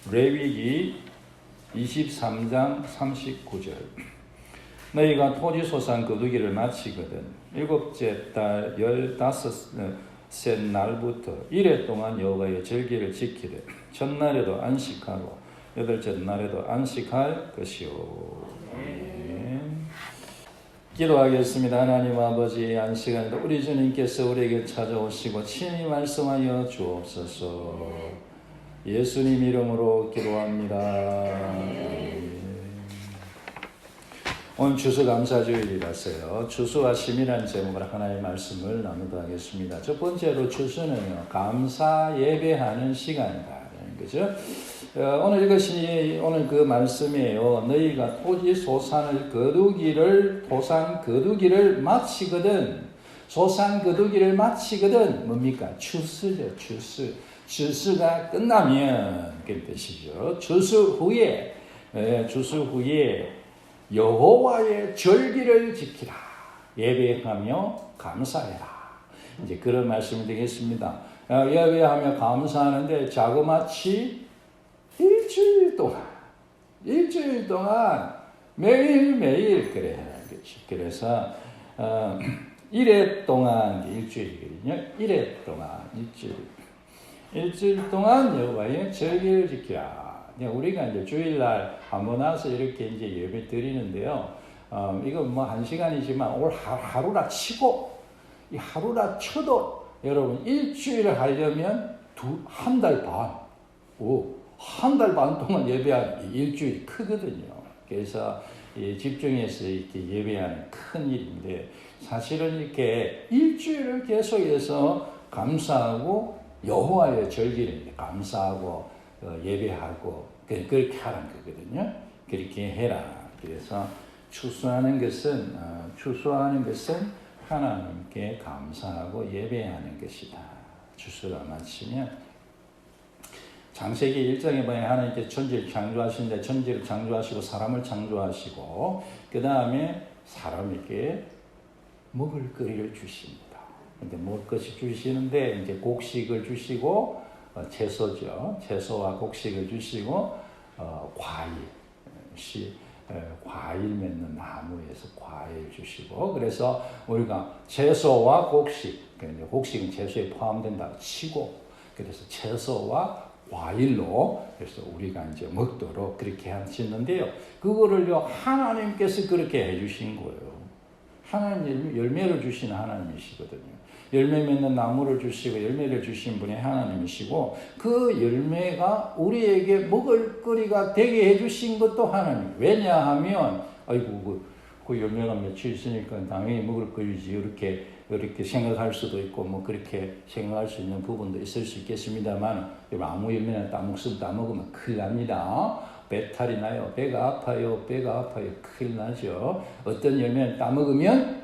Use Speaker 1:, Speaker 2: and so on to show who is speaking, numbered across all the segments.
Speaker 1: 레위기 23장 39절. 너희가 토지 소산 거두기를 마치거든 일곱째 달 15셋 날부터 이래 동안 여호와의 절기를 지키되 첫날에도 안식하고 여덟째 날에도 안식할 것이요. 아멘. 기도하겠습니다. 하나님 아버지, 안식일에 우리 주님께서 우리에게 찾아오시고 친히 말씀하여 주옵소서. 예수님 이름으로 기도합니다. 오늘 추수감사주일이라서요. 추수와 쉼이라는 제목으로 하나님의 말씀을 나누도록 하겠습니다. 첫 번째로 추수는요, 감사 예배하는 시간이다. 그죠? 오늘 이것이 오늘 그 말씀이에요. 너희가 토지 소산을 토산 거두기를 마치거든. 소산 거두기를 마치거든. 뭡니까? 추수죠, 추수. 추수가 끝나면 그 뜻이죠. 추수 후에 여호와의 절기를 지키라. 예배하며 감사해라. 이제 그런 말씀이 되겠습니다. 예배하며 감사하는데 자그마치 일주일 동안 매일매일 그래야 하겠지. 그래서 일회 동안 일주일이거든요. 일주일 동안 여호와의 절기를 지키라. 우리가 이제 주일날 한번 와서 이렇게 이제 예배 드리는데요. 이거 뭐 1시간이지만 오늘 하루라 치고, 이 하루라 쳐도 여러분 일주일을 하려면 한 달 반, 한 달 반 동안 예배하는 일주일이 크거든요. 그래서 집중해서 이렇게 예배하는 큰 일인데, 사실은 이렇게 일주일을 계속해서 감사하고 여호와의 절기를 감사하고 예배하고 그렇게 하는 거거든요. 그렇게 해라. 그래서 추수하는 것은 하나님께 감사하고 예배하는 것이다. 추수가 마치면 창세기 1장에 보면 하나님께 천지를 창조하시는데 천지를 창조하시고 사람을 창조하시고 그 다음에 사람에게 먹을 거리를 주십니다. 근데 먹을 것이 주시는데 이제 곡식을 주시고 채소죠. 채소와 곡식을 주시고 과일 맺는 나무에서 과일 주시고, 그래서 우리가 채소와 곡식, 곡식은 채소에 포함된다고 치고, 그래서 채소와 과일로 그래서 우리가 이제 먹도록 그렇게 하시는데요. 그거를요 하나님께서 그렇게 해주신 거예요. 하나님 열매를 주시는 하나님이시거든요. 열매 맺는 나무를 주시고 열매를 주신 분이 하나님이시고, 그 열매가 우리에게 먹을 거리가 되게 해주신 것도 하나님. 왜냐하면 그 열매가 맺혀 있으니까 당연히 먹을 거리지 이렇게 생각할 수도 있고 뭐 그렇게 생각할 수 있는 부분도 있을 수 있겠습니다만, 아무 열매나 따먹으면 큰일 납니다. 배탈이 나요. 배가 아파요. 큰일 나죠. 어떤 열매를 따먹으면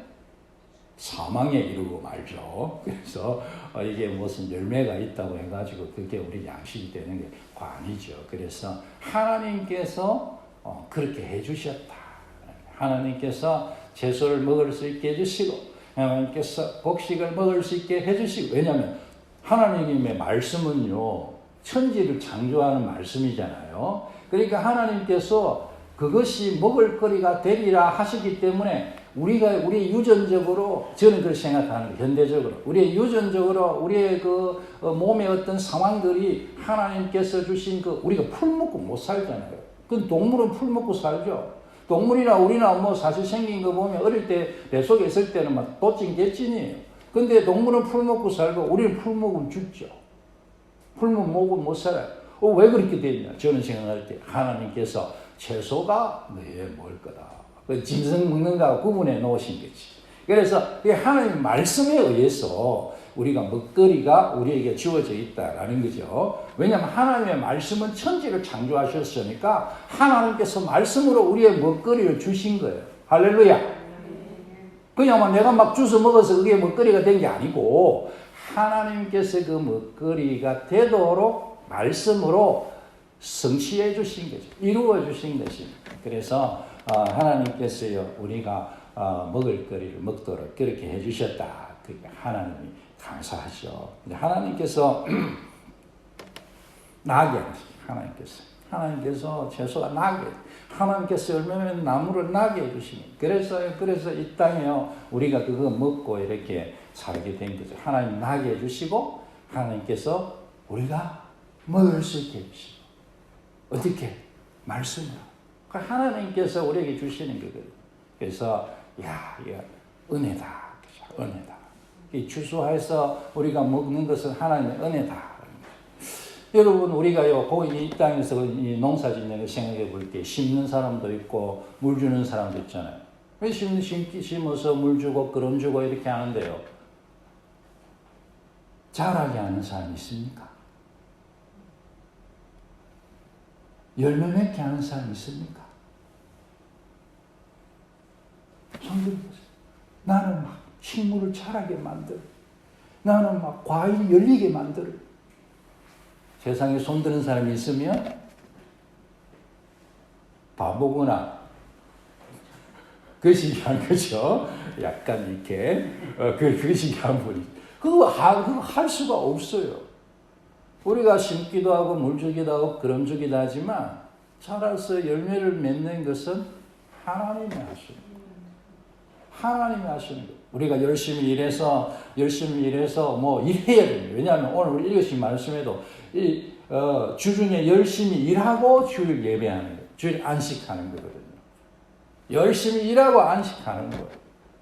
Speaker 1: 사망에 이르고 말죠. 그래서 이게 무슨 열매가 있다고 해가지고 그게 우리 양식이 되는 게 아니죠. 그래서 하나님께서 그렇게 해주셨다. 하나님께서 채소를 먹을 수 있게 해주시고 하나님께서 곡식을 먹을 수 있게 해주시고, 왜냐하면 하나님의 말씀은요 천지를 창조하는 말씀이잖아요. 그러니까 하나님께서 그것이 먹을 거리가 되리라 하시기 때문에 우리 유전적으로, 저는 그렇게 생각하는 거예요. 현대적으로 우리의 유전적으로 우리의 그 몸의 어떤 상황들이 하나님께서 주신 우리가 풀 먹고 못 살잖아요. 그 동물은 풀 먹고 살죠. 동물이나 우리나 뭐 사실 생긴 거 보면 어릴 때 뱃속에 있을 때는 막 도찐개찐이에요. 근데 동물은 풀 먹고 살고 우리는 풀 먹으면 죽죠. 풀 먹으면 못 살아요. 왜 그렇게 되냐? 저는 생각할 때 하나님께서 채소가 너의 먹을 거다. 짐승 먹는 거하고 구분해 놓으신 거지. 그래서 하나님 말씀에 의해서 우리가 먹거리가 우리에게 주어져 있다라는 거죠. 왜냐하면 하나님의 말씀은 천지를 창조하셨으니까 하나님께서 말씀으로 우리의 먹거리를 주신 거예요. 할렐루야. 그냥 내가 막 주워 먹어서 그게 먹거리가 된 게 아니고 하나님께서 그 먹거리가 되도록 말씀으로 성취해 주신 거죠. 이루어 주신 것입니다. 그래서 하나님께서요 우리가 먹을 거리를 먹도록 그렇게 해주셨다. 그러니까 하나님이 감사하죠. 하나님께서 나게 하나님께서 채소가 나게, 하나님께서 열매맺는 나무를 나게 해주시니, 그래서 이 땅에요, 우리가 그거 먹고 이렇게 살게 된 거죠. 하나님 나게 해주시고, 하나님께서 우리가 먹을 수 있게 해주시고, 어떻게? 말씀으로. 하나님께서 우리에게 주시는 거거든요. 그래서, 이거 은혜다. 은혜다. 이 추수해서 우리가 먹는 것은 하나님의 은혜다. 여러분, 우리가요, 이 땅에서 이 농사 짓는 걸 생각해 볼 때, 심는 사람도 있고, 물 주는 사람도 있잖아요. 왜 심어서 물 주고, 끓음 주고, 이렇게 하는데요. 자라게 하는 사람이 있습니까? 열매 맺게 하는 사람이 있습니까? 손 들어보세요. 나는 막 식물을 자라게 만들어. 나는 막 과일이 열리게 만들어. 세상에 손드는 사람이 있으면 바보구나. 거시기한 거죠. 약간 이렇게 거시기한 분이. 그거 할 수가 없어요. 우리가 심기도 하고 물 주기도 하고 그런 주기도 하지만 자라서 열매를 맺는 것은 하나님이 하시는 거예요. 하나님이 하시는 거예요. 우리가 열심히 일해서 뭐 일해야 됩니다. 왜냐하면 오늘 읽으신 말씀에도 주중에 열심히 일하고 주일 예배하는 거예요. 주일 안식하는 거거든요. 열심히 일하고 안식하는 거예요.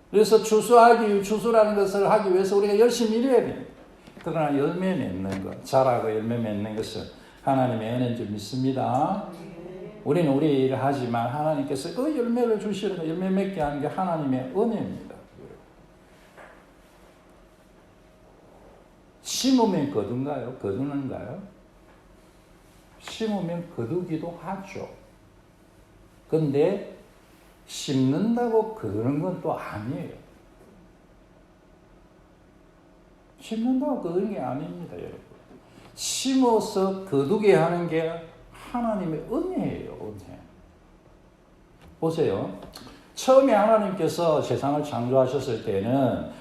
Speaker 1: 그래서 추수라는 것을 하기 위해서 우리가 열심히 일해야 됩니다. 그러나 열매 맺는 것, 자라고 열매 맺는 것은 하나님의 은혜인 줄 믿습니다. 우리는 우리 일을 하지만 하나님께서 그 열매를 주시는 거, 열매 맺게 하는 게 하나님의 은혜입니다. 심으면 거둔가요? 거두는가요? 심으면 거두기도 하죠. 근데 심는다고 거두는 건 또 아니에요. 심는다고 거두는 게 아닙니다, 여러분. 심어서 거두게 하는 게 하나님의 은혜예요, 은혜. 보세요. 처음에 하나님께서 세상을 창조하셨을 때는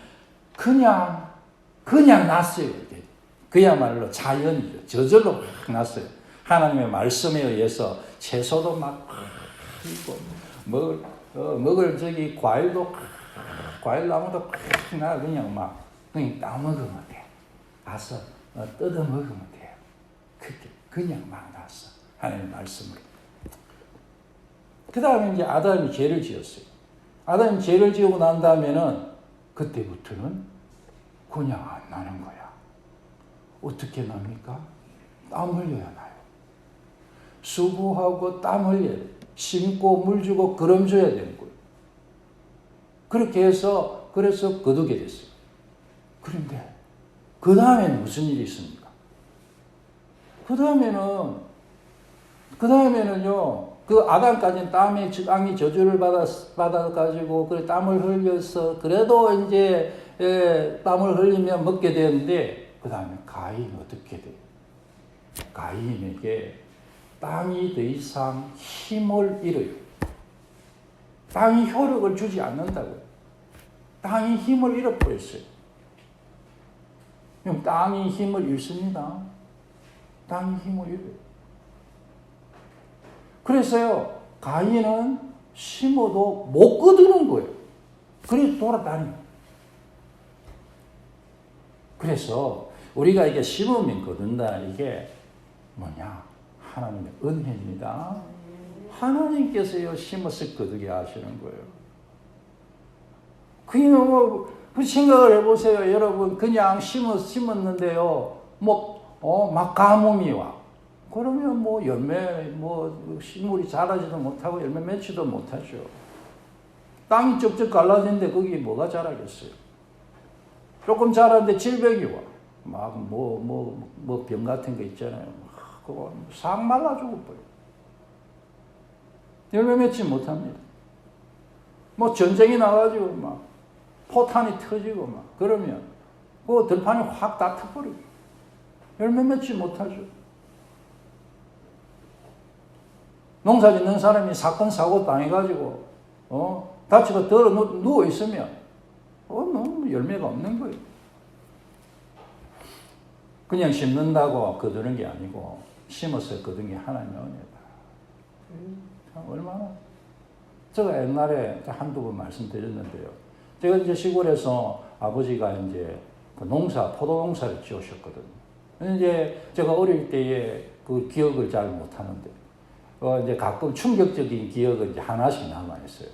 Speaker 1: 그냥 났어요. 그야말로 자연이죠. 저절로 막 났어요. 하나님의 말씀에 의해서 채소도 막 크고 먹을 과일나무도 나 그냥 따먹으면 돼. 가서 뜯어 먹으면 돼요. 그냥 막 났어. 하나님의 말씀으로. 그 다음에 이제 아담이 죄를 지었어요. 아담이 죄를 지고 난 다음에는 그때부터는 그냥 안 나는 거야. 어떻게 납니까? 땀 흘려야 나요. 수고하고 땀 흘려야 돼. 심고 물 주고 거름 줘야 되는 거예요. 그렇게 해서 그래서 거두게 됐어요. 그런데 그 다음에는 무슨 일이 있습니까? 그 다음에는요, 그 아담까지는 땅이 저주를 받아가지고, 그래, 땀을 흘려서, 그래도 이제, 땀을 흘리면 먹게 되는데, 그 다음에 가인이 어떻게 돼요? 가인에게 땅이 더 이상 힘을 잃어요. 땅이 효력을 주지 않는다고요. 땅이 힘을 잃어버렸어요. 그럼 땅이 힘을 잃습니다. 땅이 힘을 잃어요. 그래서요, 가인은 심어도 못 거두는 거예요. 그래서 돌아다니는. 그래서 우리가 이게 심으면 거둔다. 이게 뭐냐? 하나님의 은혜입니다. 하나님께서요, 심어서 거두게 하시는 거예요. 그냥 그 생각을 해보세요. 여러분, 그냥 심었는데요, 막 가뭄이 와. 그러면 열매, 식물이 자라지도 못하고 열매 맺지도 못하죠. 땅이 쩍쩍 갈라지는데 거기 뭐가 자라겠어요? 조금 자라는데 질병이 와. 병 같은 거 있잖아요. 그거 싹 말라 죽어버려. 열매 맺지 못합니다. 전쟁이 나가지고 포탄이 터지고 그러면 그 들판이 확 다 터버리고 열매 맺지 못하죠. 농사 짓는 사람이 사건 사고 당해가지고 다치고 누워 있으면 너무 열매가 없는 거예요. 그냥 심는다고 거두는 게 아니고 심었었거든요. 하나님의 은혜다. 얼마나. 제가 옛날에 한두 번 말씀드렸는데요. 제가 이제 시골에서 아버지가 이제 그 포도 농사를 지으셨거든요. 이제 제가 어릴 때에 그 기억을 잘 못하는데, 이제 가끔 충격적인 기억은 이제 하나씩 남아있어요.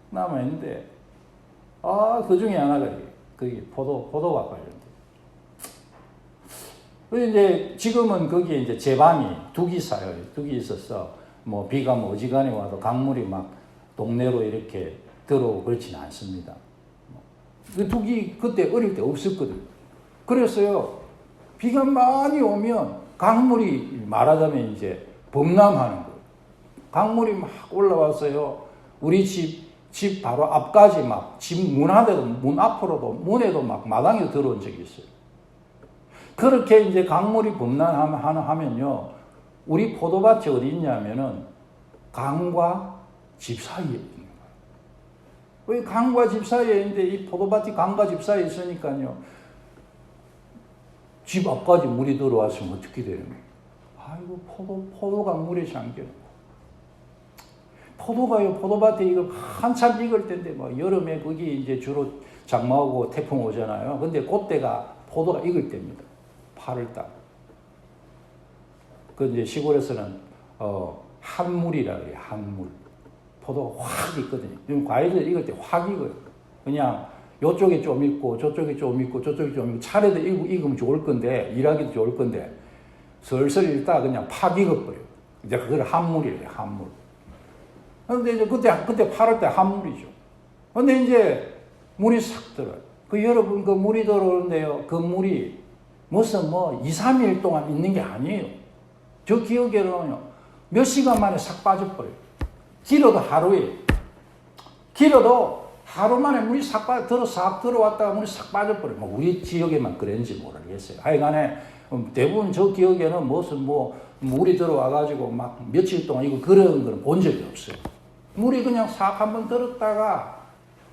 Speaker 1: 남아있는데, 그 중에 하나가 그게 포도와 관련돼요. 이제 지금은 거기에 이제 제방이 둑이 있어서 뭐 비가 뭐 어지간히 와도 강물이 막 동네로 이렇게 들어오고 그렇지는 않습니다. 그 둑이 그때 어릴 때 없었거든요. 그랬어요. 비가 많이 오면 강물이 말하자면 이제 범람하는 거예요. 강물이 막 올라왔어요. 우리 집 바로 앞까지 막 집 문 앞으로도 문에도 막 마당에 들어온 적이 있어요. 그렇게 이제 강물이 범람하면요. 우리 포도밭이 어디 있냐면은 강과 집 사이에 있는 거예요. 왜 강과 집 사이에 있는데 이 포도밭이 강과 집 사이에 있으니까요. 집 앞까지 물이 들어왔으면 어떻게 되는 거예요? 아이고, 포도가 물에 잠겨. 포도밭에 이거 한참 익을 때인데, 뭐, 여름에 거기 이제 주로 장마 오고 태풍 오잖아요. 근데 그때가 포도가 익을 때입니다. 8월달. 그 이제 시골에서는, 한물이라 그래요, 한물. 포도가 확 익거든요. 지금 과일들 익을 때 확 익어요. 그냥 요쪽에 좀 익고, 저쪽에 좀 익고, 저쪽에 좀 익고, 차례도 익으면 좋을 건데, 일하기도 좋을 건데, 슬슬 읽다가 그냥 팍 익어버려요. 이제 그걸 한물이래요, 한물. 근데 이제 그때 8월 때 한물이죠. 근데 이제 물이 싹 들어요. 여러분, 그 물이 들어오는데요. 그 물이 무슨 2, 3일 동안 있는 게 아니에요. 저 기억에는요, 몇 시간 만에 싹 빠져버려요. 길어도 하루에. 길어도 하루 만에 물이 싹 들어왔다가 물이 싹 빠져버려요. 우리 지역에만 그랬는지 모르겠어요. 하여간에 대부분 저 기억에는 무슨 물이 들어와가지고 막 며칠 동안 이거 그런 걸 본 적이 없어요. 물이 그냥 싹 한번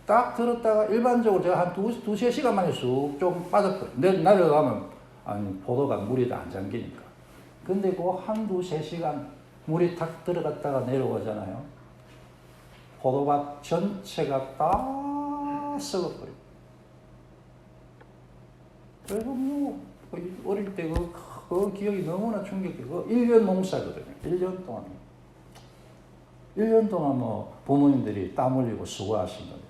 Speaker 1: 딱 들었다가 일반적으로 제가 한 두세 시간 만에 쑥 좀 빠져버려요. 내려가면, 포도가 물이 다 안 잠기니까. 근데 그 한 두세 시간 물이 탁 들어갔다가 내려오잖아요. 포도밭 전체가 다 썩어버려요. 그래서 어릴 때 그 기억이 너무나 충격이고, 1년 농사거든요. 1년 동안. 1년 동안 부모님들이 땀 흘리고 수고하신 거예요.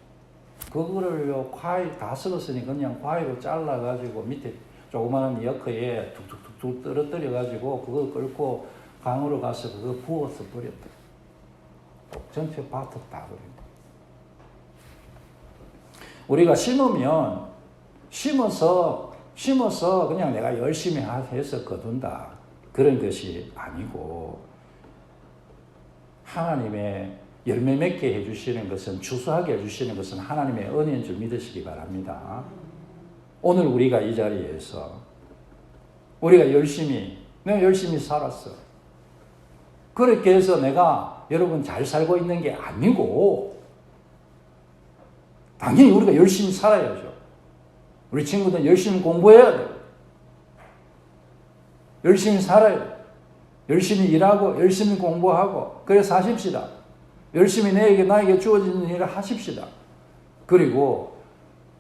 Speaker 1: 그거를요, 과일 다 썩었으니 그냥 과일로 잘라가지고 밑에 조그마한 여커에 툭툭툭툭 떨어뜨려가지고 그거 끌고 강으로 가서 그거 부어서 버렸다. 전체 밭을 다 버립니다. 우리가 심어서 그냥 내가 열심히 해서 거둔다. 그런 것이 아니고, 하나님의 열매 맺게 해주시는 것은, 추수하게 해주시는 것은 하나님의 은혜인 줄 믿으시기 바랍니다. 오늘 우리가 이 자리에서 우리가 내가 열심히 살았어. 그렇게 해서 내가 여러분 잘 살고 있는 게 아니고, 당연히 우리가 열심히 살아야죠. 우리 친구들 열심히 공부해야 돼요. 열심히 살아야 돼요. 열심히 일하고 열심히 공부하고 그래서 하십시다. 열심히 나에게 주어진 일을 하십시다. 그리고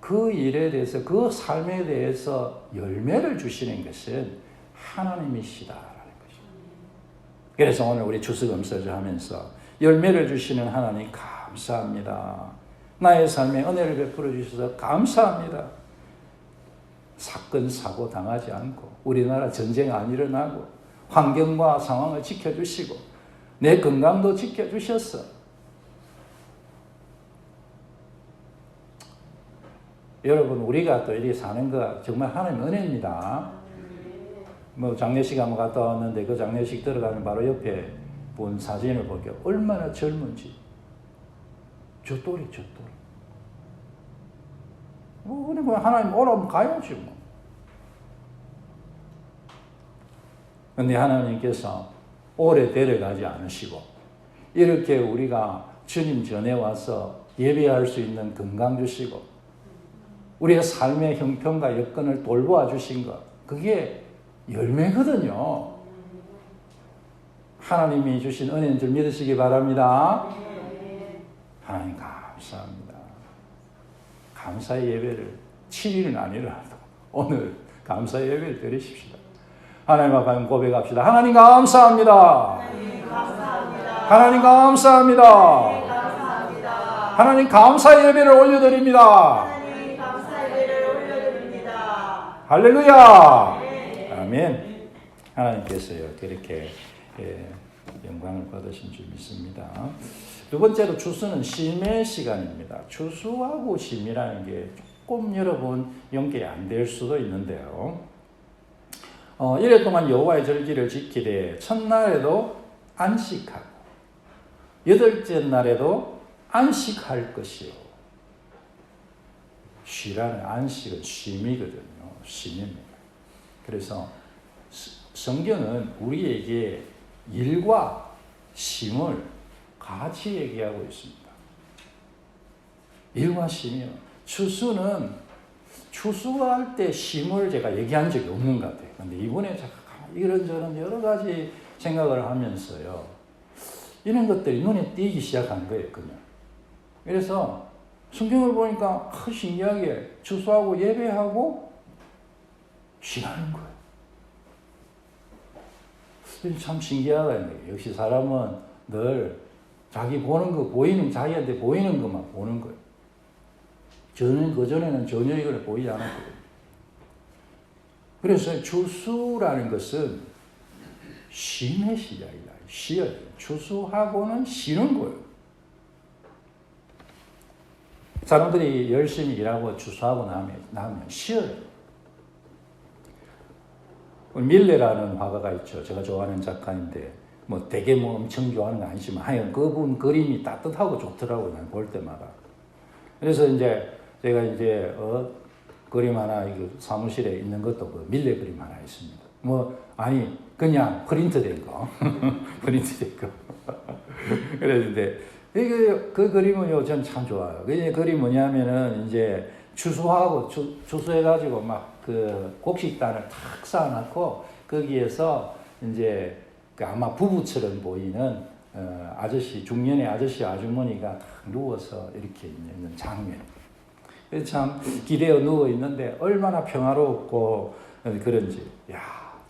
Speaker 1: 그 일에 대해서, 그 삶에 대해서 열매를 주시는 것은 하나님이시다라는 것입니다. 그래서 오늘 우리 주석음서를 하면서 열매를 주시는 하나님 감사합니다. 나의 삶에 은혜를 베풀어 주셔서 감사합니다. 사건 사고 당하지 않고 우리나라 전쟁 안 일어나고 환경과 상황을 지켜주시고 내 건강도 지켜주셨어. 여러분, 우리가 또 이렇게 사는 거 정말 하나님의 은혜입니다. 장례식 한번 갔다 왔는데 그 장례식 들어가는 바로 옆에 본 사진을 볼게요. 얼마나 젊은지. 저 또래. 그러니까 하나님 오라면 가야지 뭐. 근데 하나님께서 오래 데려가지 않으시고 이렇게 우리가 주님 전에 와서 예배할 수 있는 건강 주시고 우리의 삶의 형편과 여건을 돌보아 주신 것, 그게 열매거든요. 하나님이 주신 은혜인 줄 믿으시기 바랍니다. 하나님 감사합니다. 감사의 예배를 7일은 아니라도 오늘 감사의 예배를 드리십시다. 하나님 앞에 고백합시다. 하나님 감사합니다. 하나님 감사합니다. 하나님 감사의 예배를 올려드립니다. 할렐루야. 아멘. 하나님께서요 그렇게 영광을 받으신 줄 믿습니다. 두 번째로 추수는 쉼의 시간입니다. 추수하고 쉼이라는 게 조금 여러분 연결이 안 될 수도 있는데요. 이래 동안 여호와의 절기를 지키되 첫날에도 안식하고 여덟째 날에도 안식할 것이요. 쉬라는 안식은 쉼이거든요. 쉼입니다. 그래서 성경은 우리에게 일과 쉼을 같이 얘기하고 있습니다. 일과 쉼이요. 추수는 추수할 때 쉼을 제가 얘기한 적이 없는 것 같아요. 그런데 이번에 이런저런 여러 가지 생각을 하면서요. 이런 것들이 눈에 띄기 시작한 거예요. 그냥. 그래서 성경을 보니까 신기하게 추수하고 예배하고 쉬라는 거예요. 참 신기하다. 역시 사람은 늘 자기 보는 거, 자기한테 보이는 것만 보는 거예요. 그전에는 전혀 이걸 보이지 않았거든요. 그래서 추수라는 것은 쉼의 시작이다. 쉬어요. 추수하고는 쉬는 거예요. 사람들이 열심히 일하고 추수하고 나면 쉬어요. 밀레라는 화가가 있죠. 제가 좋아하는 작가인데, 되게 엄청 좋아하는 건 아니지만, 하여간 그분 그림이 따뜻하고 좋더라고요. 난 볼 때마다. 그래서 제가 그림 하나, 사무실에 있는 것도 밀레 그림 하나 있습니다. 그냥 프린트된 거. 프린트된 거. 그랬는데, 그 그림은 전 참 좋아요. 그 그림이 뭐냐면은, 추수하고, 추수해가지고 곡식단을 탁 쌓아놓고, 거기에서 아마 부부처럼 보이는, 중년의 아저씨, 아주머니가 탁 누워서 이렇게 있는 장면. 참 기대어 누워 있는데, 얼마나 평화롭고, 그런지,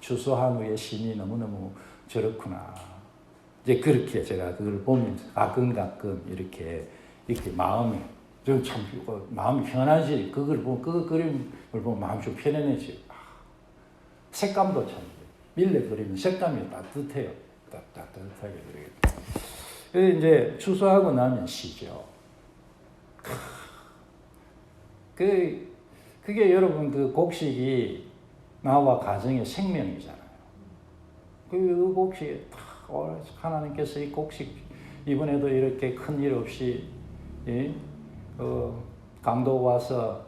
Speaker 1: 추수한 후에 쉼이 너무너무 저렇구나. 그렇게 제가 그걸 보면서 가끔 이렇게 마음이 편안해지. 그 그림을 보면 마음이 좀 편안해지. 색감도 참 밀레 그림은 색감이 따뜻해요. 따뜻하게 그러게. 추수하고 나면 쉬죠. 그게 여러분 그 곡식이 나와 가정의 생명이잖아요. 그 곡식이 하나님께서 이 곡식 이번에도 이렇게 큰일 없이 강도 와서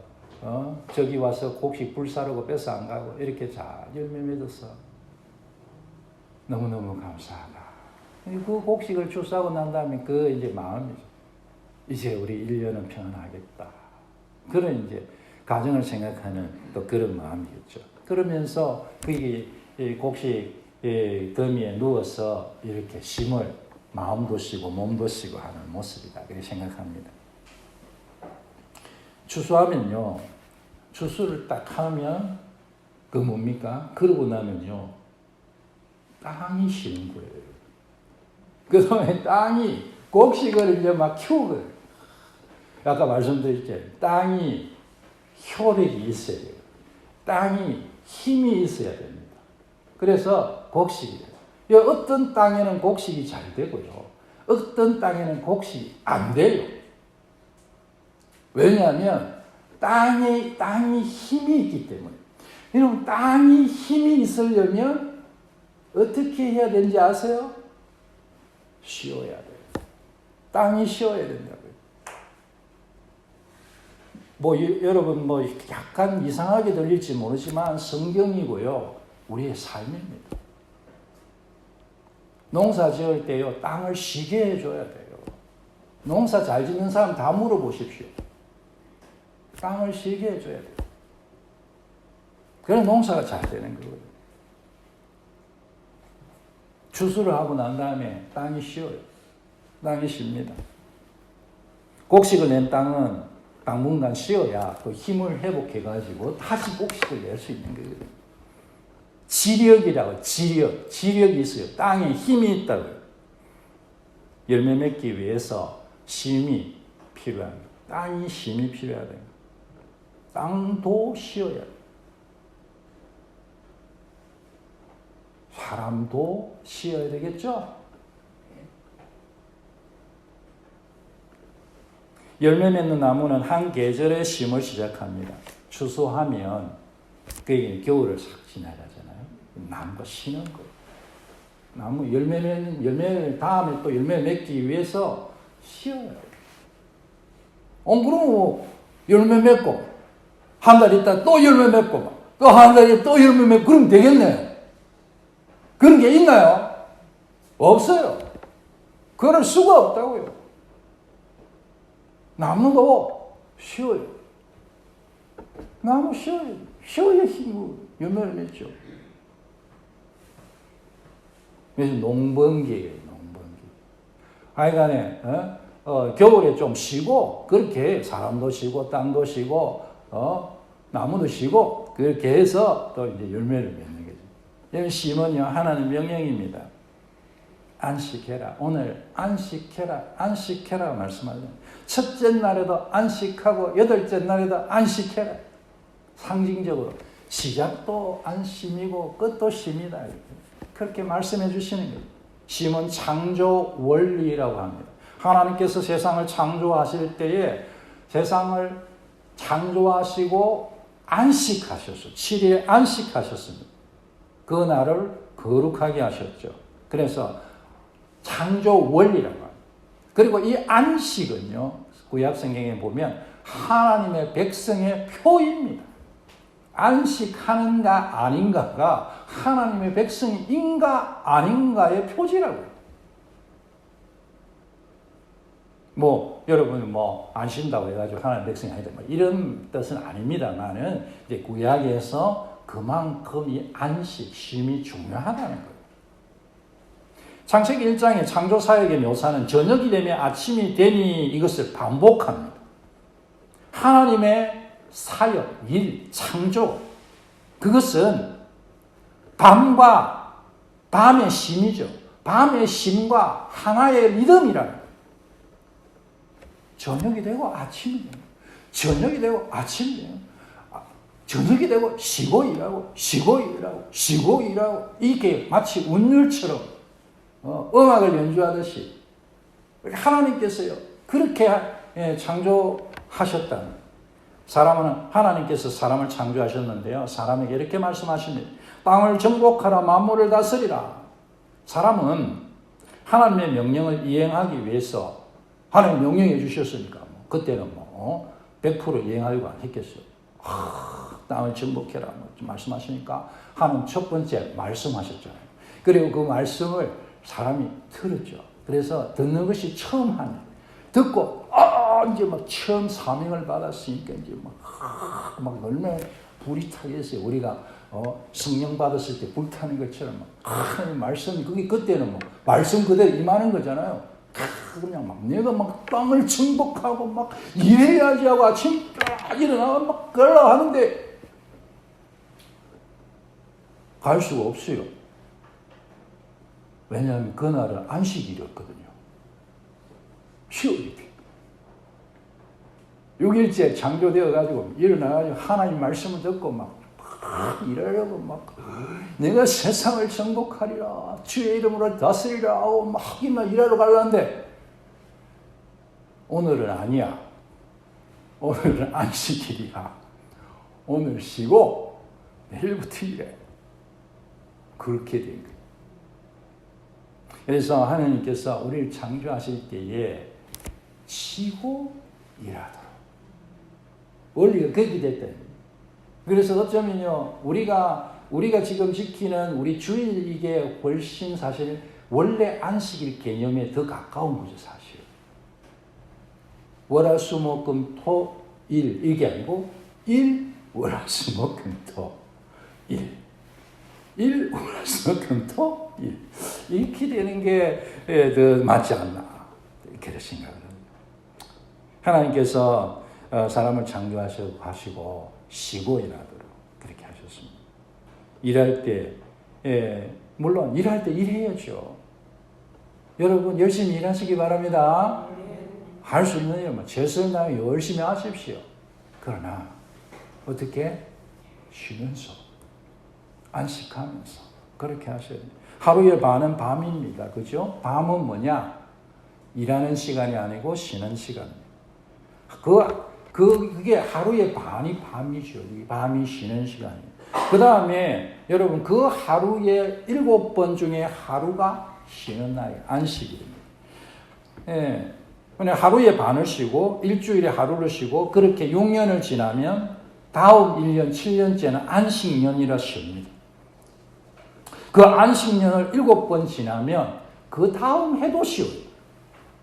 Speaker 1: 저기 와서 곡식 불사르고 뺏어 안 가고 이렇게 잘 열매 맺어서 너무너무 감사하다. 그 곡식을 추수하고 난 다음에 마음이죠. 이제 우리 1년은 평안하겠다. 그런 가정을 생각하는 또 그런 마음이겠죠. 그러면서 그게 곡식 더미에 누워서 이렇게 쉼을 마음도 쉬고 몸도 쉬고 하는 모습이다. 그렇게 생각합니다. 추수하면요. 추수를 딱 하면 뭡니까? 그러고 나면요. 땅이 쉬는 거예요. 그 다음에 땅이 곡식을 막 키우고 아까 말씀드렸죠. 땅이 효력이 있어야 돼요. 땅이 힘이 있어야 됩니다. 그래서 곡식이에요. 어떤 땅에는 곡식이 잘 되고요. 어떤 땅에는 곡식이 안 돼요. 왜냐하면 땅이 힘이 있기 때문에. 여러분 땅이 힘이 있으려면 어떻게 해야 되는지 아세요? 쉬어야 돼요. 땅이 쉬어야 된다고요. 여러분 약간 이상하게 들릴지 모르지만 성경이고요. 우리의 삶입니다. 농사 지을 때요. 땅을 쉬게 해줘야 돼요. 농사 잘 짓는 사람 다 물어보십시오. 땅을 쉬게 해줘야 돼요. 그래야 농사가 잘 되는 거예요. 추수를 하고 난 다음에 땅이 쉬어요. 땅이 쉽니다. 곡식을 낸 땅은 당분간 쉬어야 그 힘을 회복해가지고 다시 곡식을 낼 수 있는 거거든요. 지력이라고, 지력이 있어요. 땅에 힘이 있다고요. 열매 맺기 위해서 힘이 필요합니다. 땅이 힘이 필요하다. 땅도 쉬어야 돼요. 사람도 쉬어야 되겠죠? 열매 맺는 나무는 한 계절에 심을 시작합니다. 추수하면 그게 겨울을 싹 지나가잖아요. 나무가 쉬는 거예요. 나무 열매 다음에 또 열매 맺기 위해서 쉬어요. 그럼 열매 맺고 한 달 있다 또 열매 맺고 또 한 달 있다 또 열매 맺고 그러면 되겠네. 그런 게 있나요? 없어요. 그럴 수가 없다고요. 나무도 쉬어요. 나무 쉬어요. 쉬어야 힘으로 열매를 맺죠. 그래서 농번기예요. 농번기. 하여간에 겨울에 좀 쉬고 그렇게 사람도 쉬고 땅도 쉬고 나무도 쉬고 그렇게 해서 또 이제 열매를 맺는 거죠. 여기 심은요 하나님 명령입니다. 안식해라. 오늘 안식해라 말씀하죠. 첫째 날에도 안식하고 여덟째 날에도 안식해라. 상징적으로 시작도 안심이고 끝도 쉼이다. 그렇게 말씀해 주시는 거예요. 쉼은 창조 원리라고 합니다. 하나님께서 세상을 창조하실 때에 세상을 창조하시고 안식하셨어요. 7일에 안식하셨습니다. 그 날을 거룩하게 하셨죠. 그래서 창조 원리라고 합니다. 그리고 이 안식은요, 구약 성경에 보면 하나님의 백성의 표입니다. 안식하는가 아닌가가 하나님의 백성인가 아닌가의 표지라고요. 여러분 안 쉰다고 해가지고 하나님의 백성이 아니다. 이런 뜻은 아닙니다만은 이제 구약에서 그만큼 이 안식, 쉼이 중요하다는 거예요. 창세기 1장의 창조 사역의 묘사는 저녁이 되면 아침이 되니 이것을 반복합니다. 하나님의 사역, 일, 창조 그것은 밤과 밤의 쉼이죠. 밤의 쉼과 하나의 리듬이라는 저녁이 되고 아침이 됩니다. 저녁이 되고 아침이 됩니다. 저녁이 되고 쉬고 일하고 쉬고 일하고 쉬고 일하고 이게 마치 운율처럼 음악을 연주하듯이 하나님께서요 그렇게 창조하셨다는 사람은 하나님께서 사람을 창조하셨는데요. 사람에게 이렇게 말씀하십니다. 땅을 정복하라 만물을 다스리라. 사람은 하나님의 명령을 이행하기 위해서 하나님 명령해 주셨으니까 그때는 100% 이행하려고 안 했겠어요. 땅을 정복해라 말씀하시니까 하나님 첫 번째 말씀하셨잖아요. 그리고 그 말씀을 사람이 들었죠. 그래서 듣는 것이 처음 하네. 듣고 이제 처음 사명을 받았으니까 이제 막 얼마나 불이 타겠어요. 우리가 성령 받았을 때 불타는 것처럼 하나님 말씀이 그때는 말씀 그대로 임하는 거잖아요. 그냥 내가 땅을 정복하고 일해야지 하고 아침 일어나고 그러려고 하는데 갈 수가 없어요. 왜냐하면 그날은 안식일이었거든요. 쉬어야 돼. 6일째 창조되어가지고 일어나가지고 하나님 말씀을 듣고 일하려고 내가 세상을 정복하리라 주의 이름으로 다스리라 하고 일하러 가려는데 오늘은 아니야. 오늘은 안식일이야. 오늘 쉬고 내일부터 일해. 그렇게 된 거예요. 그래서 하나님께서 우리를 창조하실 때에 쉬고 일하도록 원리가 그렇게 됐다. 그래서 어쩌면요 우리가 지금 지키는 우리 주일 이게 훨씬 사실 원래 안식일 개념에 더 가까운 거죠 사실. 월화수목금토일 이게 아니고 월화수목금토일 월화수목금토일 이렇게 되는 게 더 맞지 않나 이렇게 생각을 합니다. 하나님께서 사람을 창조하시고 쉬고 일하도록 그렇게 하셨습니다. 일할 때 물론 일할 때 일해야죠. 여러분 열심히 일하시기 바랍니다. 할 수 있는 일은 최선을 다해 열심히 하십시오. 그러나 어떻게? 쉬면서 안식하면서 그렇게 하셔야 돼요. 하루의 반은 밤입니다. 그죠? 밤은 뭐냐? 일하는 시간이 아니고 쉬는 시간입니다. 그게 하루의 반이 밤이죠. 이 밤이 쉬는 시간이에요. 그 다음에 여러분 그 하루에 7번 중에 하루가 쉬는 날이에요. 안식일입니다. 예. 하루에 반을 쉬고 일주일에 하루를 쉬고 그렇게 6년을 지나면 다음 1년, 7년째는 안식년이라 쉽니다. 그 안식년을 7번 지나면 그 다음 해도 쉬어요.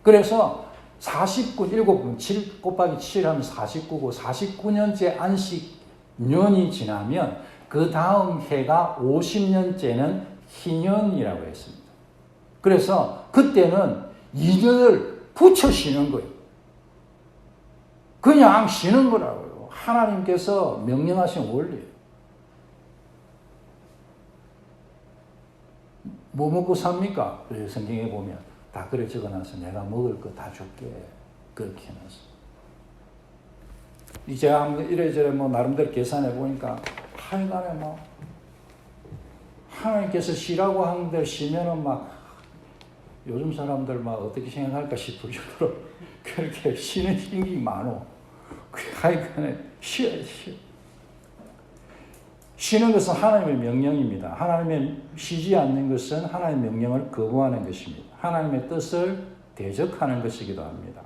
Speaker 1: 그래서 49, 7번, 7 곱하기 7 하면 49고 49년째 안식년이 지나면 그 다음 해가 50년째는 희년이라고 했습니다. 그래서 그때는 2년을 붙여 쉬는 거예요. 그냥 쉬는 거라고요. 하나님께서 명령하신 원리예요. 뭐 먹고 삽니까? 성경에 보면 다 그래 적어놔서 내가 먹을 거 다 줄게. 그렇게 해놨어. 이제 이래저래 나름대로 계산해 보니까 하여간에 하나님께서 쉬라고 하는 대로 쉬면은 요즘 사람들 어떻게 생각할까 싶을 정도로 그렇게 쉬는 힘이 많어. 하여간에 쉬어야지. 쉬는 것은 하나님의 명령입니다. 하나님의 쉬지 않는 것은 하나님의 명령을 거부하는 것입니다. 하나님의 뜻을 대적하는 것이기도 합니다.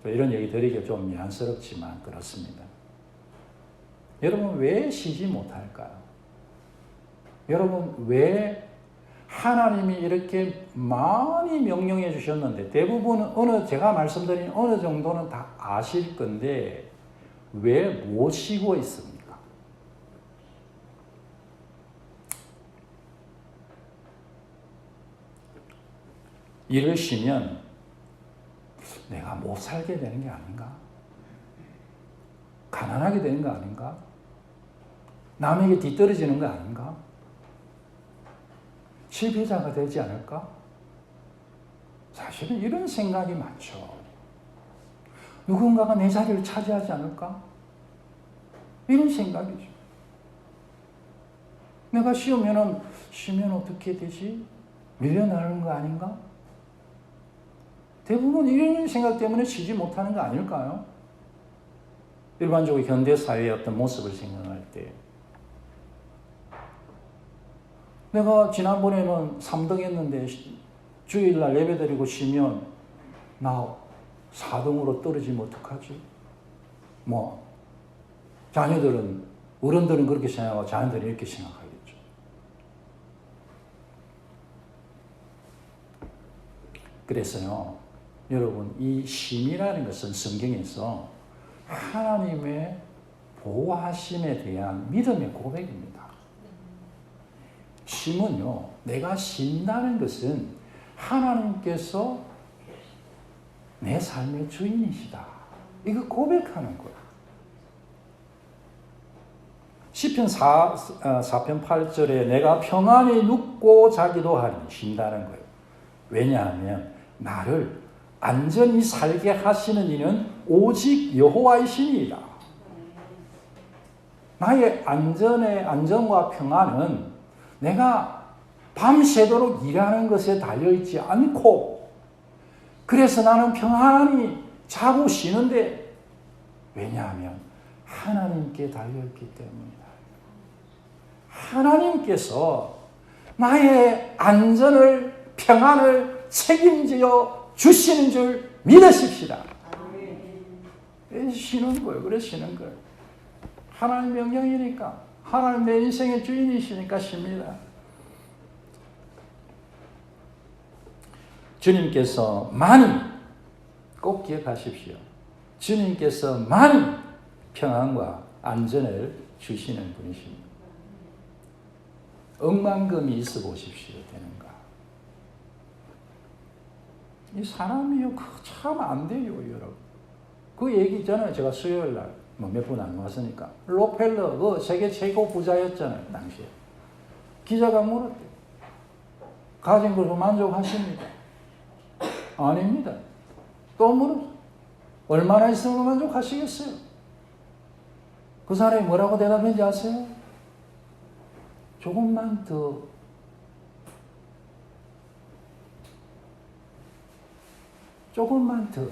Speaker 1: 이런 얘기 드리기가 좀 미안스럽지만 그렇습니다. 여러분 왜 쉬지 못할까요? 여러분 왜 하나님이 이렇게 많이 명령해 주셨는데 대부분은 제가 말씀드린 어느 정도는 다 아실 건데 왜 못 쉬고 있습니까? 일을 쉬면 내가 못 살게 되는 게 아닌가? 가난하게 되는 거 아닌가? 남에게 뒤떨어지는 거 아닌가? 실패자가 되지 않을까? 사실은 이런 생각이 많죠. 누군가가 내 자리를 차지하지 않을까? 이런 생각이죠. 내가 쉬면 어떻게 되지? 밀려나는 거 아닌가? 대부분 이런 생각 때문에 쉬지 못하는 거 아닐까요? 일반적으로 현대사회의 어떤 모습을 생각할 때 내가 지난번에는 3등 했는데 주일날 예배드리고 쉬면 나 4등으로 떨어지면 어떡하지? 어른들은 그렇게 생각하고 자녀들은 이렇게 생각하겠죠. 그래서요, 여러분, 이 쉼이라는 것은 성경에서 하나님의 보호하심에 대한 믿음의 고백입니다. 쉼은요, 내가 쉰다는 것은 하나님께서 내 삶의 주인이시다. 이거 고백하는 거예요. 시편 4편 8절에 내가 평안히 눕고 자기도 하리 쉰다는 거예요. 왜냐하면 나를 안전히 살게 하시는 이는 오직 여호와이시니이다. 나의 안전과 평안은 내가 밤새도록 일하는 것에 달려있지 않고 그래서 나는 평안히 자고 쉬는데 왜냐하면 하나님께 달려있기 때문이다. 하나님께서 나의 안전을 평안을 책임져 주시는 줄 믿으십시다. 쉬는 거예요. 그래 쉬는 거예요. 하나님 명령이니까 하나님 내 인생의 주인이시니까 쉽니다. 주님께서 많이 꼭 기억하십시오. 주님께서 많이 평안과 안전을 주시는 분이십니다. 억만금이 있어 보십시오. 되는가? 이 사람이요, 참 안 돼요, 여러분. 그 얘기 있잖아요. 제가 수요일 날, 몇 분 안 왔으니까. 록펠러, 그 세계 최고 부자였잖아요, 당시에. 기자가 물었대요. 가진 걸로 만족하십니까? 아닙니다. 또 물었어요. 얼마나 있으면 만족하시겠어요? 그 사람이 뭐라고 대답했는지 아세요? 조금만 더. 조금만 더.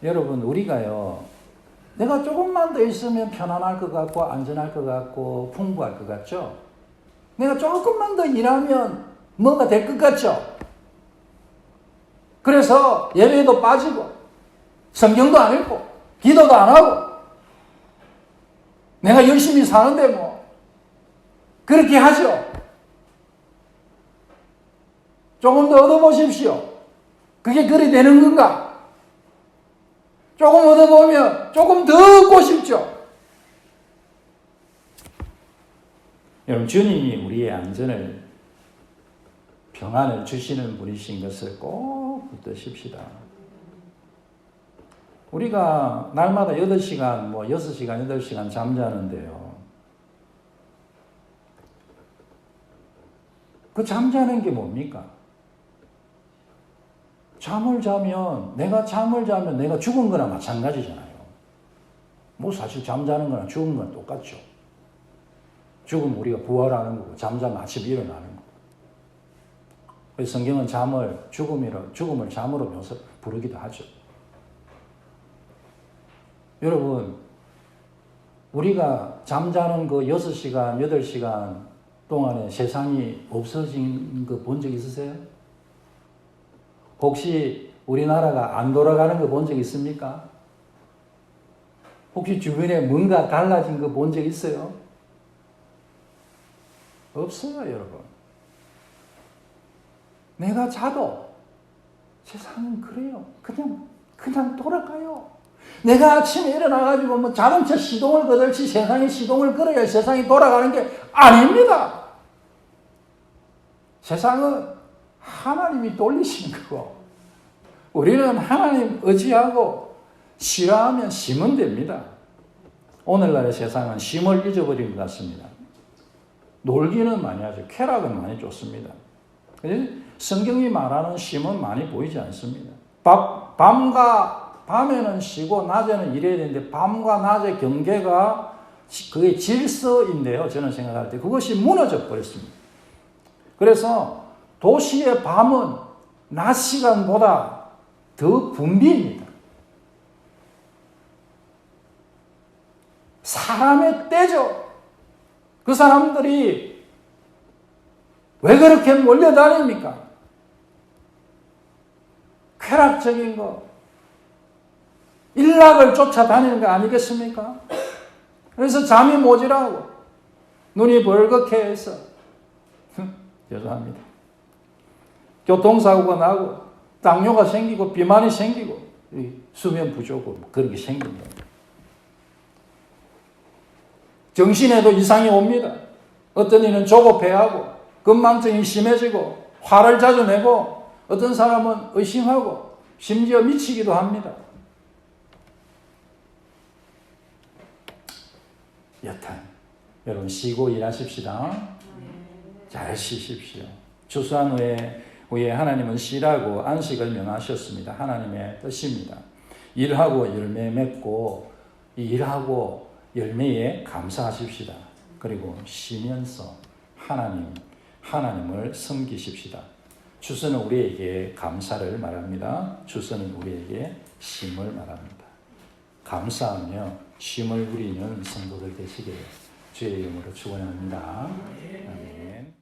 Speaker 1: 여러분, 우리가요, 내가 조금만 더 있으면 편안할 것 같고, 안전할 것 같고, 풍부할 것 같죠? 내가 조금만 더 일하면 뭐가 될 것 같죠? 그래서 예배도 빠지고, 성경도 안 읽고, 기도도 안 하고, 내가 열심히 사는데 뭐, 그렇게 하죠. 조금 더 얻어보십시오. 그게 그리 되는 건가? 조금 얻어보면 조금 더 얻고 싶죠. 여러분, 주님이 우리의 안전을, 평안을 주시는 분이신 것을 꼭 붙드십시다. 우리가 날마다 8시간, 6시간, 8시간 잠자는데요. 그 잠자는 게 뭡니까? 내가 잠을 자면 내가 죽은 거나 마찬가지잖아요. 사실 잠자는 거나 죽은 건 똑같죠. 죽으면 우리가 부활하는 거고, 잠자면 아침에 일어나는 거고. 그래서 성경은 죽음을 잠으로 부르기도 하죠. 여러분, 우리가 잠자는 그 6시간, 8시간 동안에 세상이 없어진 거 본 적 있으세요? 혹시 우리나라가 안 돌아가는 거 본 적 있습니까? 혹시 주변에 뭔가 달라진 거 본 적 있어요? 없어요, 여러분. 내가 자도 세상은 그래요. 그냥 돌아가요. 내가 아침에 일어나가지고 자동차 시동을 거들지 세상에 시동을 걸어야 세상이 돌아가는 게 아닙니다. 세상은 하나님이 돌리시는 거고, 우리는 하나님 의지하고 싫어하면 쉬면 됩니다. 오늘날의 세상은 쉼을 잊어버린 것 같습니다. 놀기는 많이 하죠. 쾌락은 많이 좋습니다. 성경이 말하는 쉼은 많이 보이지 않습니다. 밤에는 쉬고 낮에는 일해야 되는데, 밤과 낮의 경계가 그게 질서인데요. 저는 생각할 때 그것이 무너져 버렸습니다. 그래서 도시의 밤은 낮 시간보다 더 붐빕니다. 사람의 때죠. 그 사람들이 왜 그렇게 몰려다닙니까? 쾌락적인 거, 일락을 쫓아다니는 거 아니겠습니까? 그래서 잠이 모자라고, 눈이 벌겋게 해서, 죄송합니다. 교통사고가 나고, 당뇨가 생기고, 비만이 생기고, 수면 부족으로 그런 게 생깁니다. 정신에도 이상이 옵니다. 어떤 이는 조급해하고, 건망증이 심해지고, 화를 자주 내고, 어떤 사람은 의심하고, 심지어 미치기도 합니다. 여튼 여러분, 쉬고 일하십시다. 잘 쉬십시오. 추수한 후에 하나님은 쉬라고 안식을 명하셨습니다. 하나님의 뜻입니다. 일하고 열매 맺고, 이 일하고 열매에 감사하십시다. 그리고 쉬면서 하나님을 섬기십시다. 추수는 우리에게 감사를 말합니다. 추수는 우리에게 쉼을 말합니다. 감사하며 쉼을 누리는 성도들 되시기를 주의 이름으로 축원합니다. 아멘.